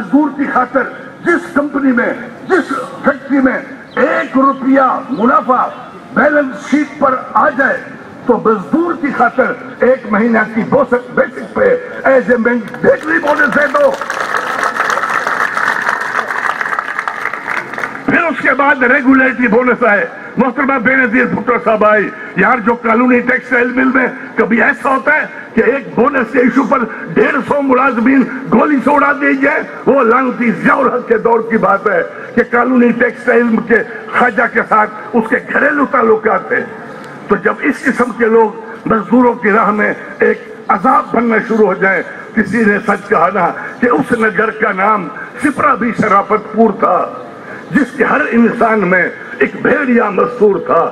मजदूर की खातिर जिस कंपनी में, जिस फैक्ट्री में 1 रुपया मुनाफा बैलेंस शीट पर आ जाए तो मजदूर की खातिर 1 महीना की बेसिक पे एज ए मैंडेटरी बोनस दे दो। फिर उसके बाद रेगुलेटरी बोनस आए। मोहतरमा बेनजीर भुट्टो साहब आए। यार जो कानूनी टेक्सटाइल मिल में कभी ऐसा होता है कि एक बोनस के इशू पर 150 मुलाजमीन गोली से उड़ा दी जाए? वो लानती ज़ियाउल हक के दौर की बात है कि कानूनी टेक्सटाइल के ख्वाजा के साथ उसके घरेलू ताल्लुकात थे। तो जब इस किस्म के लोग मजदूरों की राह में एक अजाब बनना शुरू हो जाए, किसी ने सच कहा ना कि उस नगर का नाम सिपरा भी शराफतपुर था, जिसके हर इंसान में एक भेड़िया मजदूर था।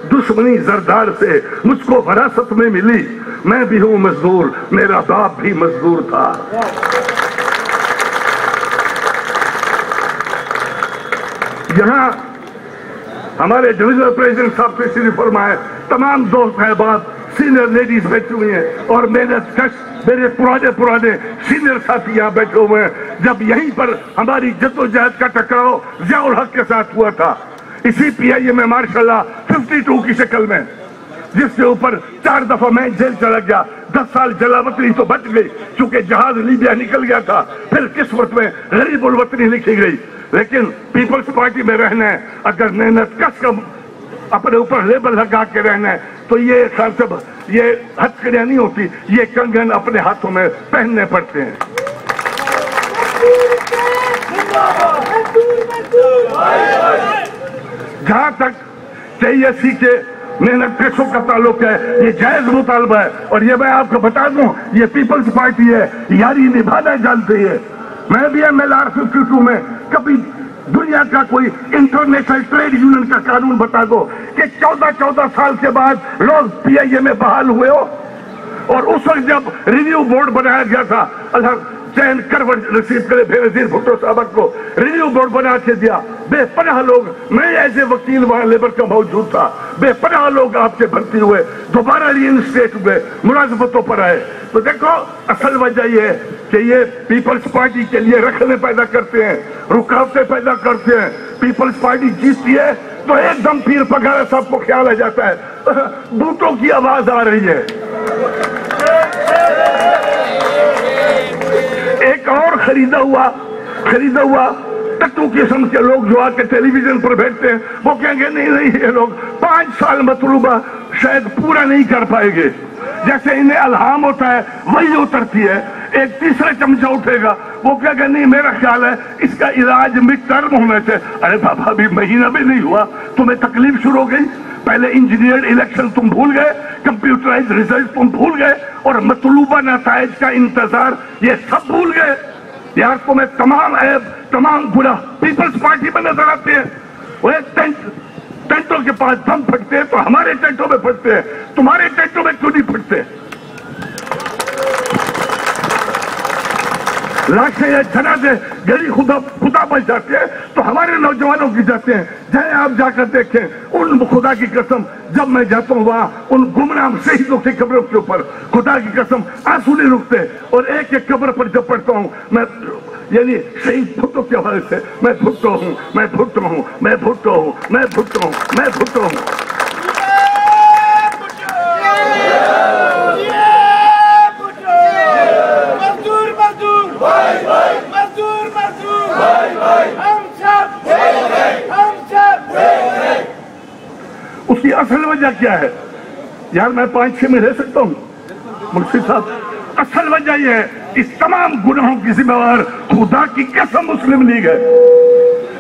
दुश्मनी जरदार से मुझको विरासत में मिली, मैं भी हूं मजदूर, मेरा बाप भी मजदूर था। यहां हमारे डिविजनल प्रेसिडेंट साहब से तशरीफ फरमाए, तमाम दोस्त साहबात, सीनियर लेडीज बैठी हुई हैं और मेहनत कश मेरे पुराने सीनियर साथी यहाँ बैठे हुए हैं। जब यहीं पर हमारी जद्दोजहद का टकराव ज़ियाउल हक के साथ हुआ था, इसी PIA में मार्शाल्लाह 52 की शक्ल में, जिसके ऊपर 4 दफा मैं जेल चला गया, 10 साल जलावतनी तो बच गई क्योंकि जहाज लीबिया निकल गया था। फिर किस्मत में गरीबुल वतनी लिखी गई। लेकिन पीपल्स पार्टी में रहना है, अगर मेहनत कश का अपने ऊपर लेबल लगा के रहना है तो ये खान साहब, ये हथकड़ियां नहीं होती, ये कंगन अपने हाथों में पहनने पड़ते हैं। जहां तक KSC के मेहनत कशों का ताल्लुक है, ये जायज मुतालबा है और ये मैं आपको बता दूं, ये पीपल्स पार्टी है, यारी निभाना जानती है। मैं भी MLR 52 में कभी दुनिया का कोई इंटरनेशनल ट्रेड यूनियन का कानून बता दो कि 14 साल के बाद लोग PIA में बहाल हुए हो। और उस वक्त जब रिव्यू बोर्ड बनाया गया था, अल्लाह चैन करवट नसीब करे बेनजीर भुट्टो साहब को रिव्यू बोर्ड बना के दिया। बेपनाह लोग, मैं एज ए वकील वहां लेबर का मौजूद था, बेपनाह लोग आपसे भर्ती हुए, दोबारा रीइंस्टेट हुए, मुलाजमतों पर आए। तो देखो, असल वजह यह है कि ये पीपल्स पार्टी के लिए रखने पैदा करते हैं, रुकावटें पैदा करते हैं। पीपल्स पार्टी जीतती है तो एकदम पीर पगारा साहब को ख्याल आ जाता है, बूटों की आवाज आ रही है। एक और खरीदा हुआ टट्टू किस्म के लोग जो आके टेलीविजन पर बैठते हैं, वो कहेंगे नहीं ये लोग 5 साल मतलूबा शायद पूरा नहीं कर पाएंगे। जैसे इन्हें अल्हाम होता है वही उतरती है, एक तीसरा चमचा उठेगा, वो कहेगा नहीं मेरा ख्याल है इसका इलाज मिड टर्म होना चाहिए। अरे बाबा, अभी महीना भी नहीं हुआ, तुम्हें तकलीफ शुरू हो गई। पहले इंजीनियर्ड इलेक्शन तुम भूल गए, कंप्यूटराइज रिजल्ट तुम भूल गए और मतलूबा नताइज का इंतजार ये सब भूल गए। यार तुम्हें तमाम ऐब, तमाम गुनाह पीपल्स पार्टी में नजर आते हैं। वो टेंटों के पास बम फटते हैं तो हमारे टेंटों में फटते हैं, तुम्हारे टेंटों में क्यों नहीं फटते? लाशें या जनाजे गरी खुदा बच जाते हैं तो हमारे नौजवानों की जाते हैं। चाहे आप जाकर देखें, उन खुदा की कसम जब मैं जाता हूँ वहां उन गुमनाम शहीदों की कब्रों के ऊपर खुदा की कसम आंसू नहीं रुकते। और एक एक कब्र पर जब पढ़ता हूँ मैं, यानी शहीद भुट्टो के हवाले से, मैं भुट्टो हूँ, मैं भुट्टो हूँ, मैं भुट्टो हूँ, मैं भुट्टो हूँ, मैं भुट्टो हूँ। उसकी असल वजह क्या है? यार मैं 5-6 में रह सकता हूँ मुंशी साहब। असल वजह यह है, इस तमाम गुनाहों की जिम्मेवार खुदा की कसम मुस्लिम लीग है।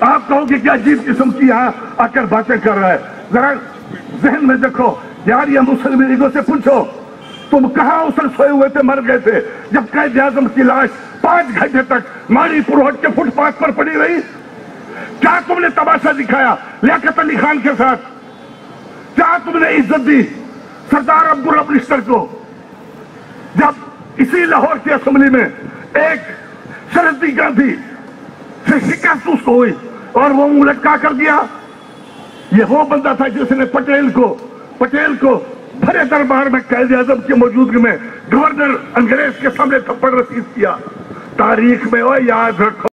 आप कहोगे क्या अजीब किस्म की यहाँ आकर बातें कर रहा है। जरा जहन में देखो यार, ये मुस्लिम लीगों से पूछो तुम कहाँ उसल सोए हुए थे, मर गए थे जब कायदे आजम की लाश 5 घंटे तक माड़ी पुरोहट के फुटपाथ पर पड़ी रही? क्या तुमने तमाशा दिखाया लियाकत अली खान के साथ? क्या तुमने इज्जत दी सरदार अब्दुल रब निश्तर को? जब इसी लाहौर की असेंबली में एक शरदी गांधी से शिकस्त उसको हुई और वो मुंह लटका कर दिया। ये वो बंदा था जिसने पटेल को भरे दरबार में कायदे आजम की मौजूदगी में गवर्नर अंग्रेज के सामने थप्पड़ रसीद किया। तारीख में वो याद रखो।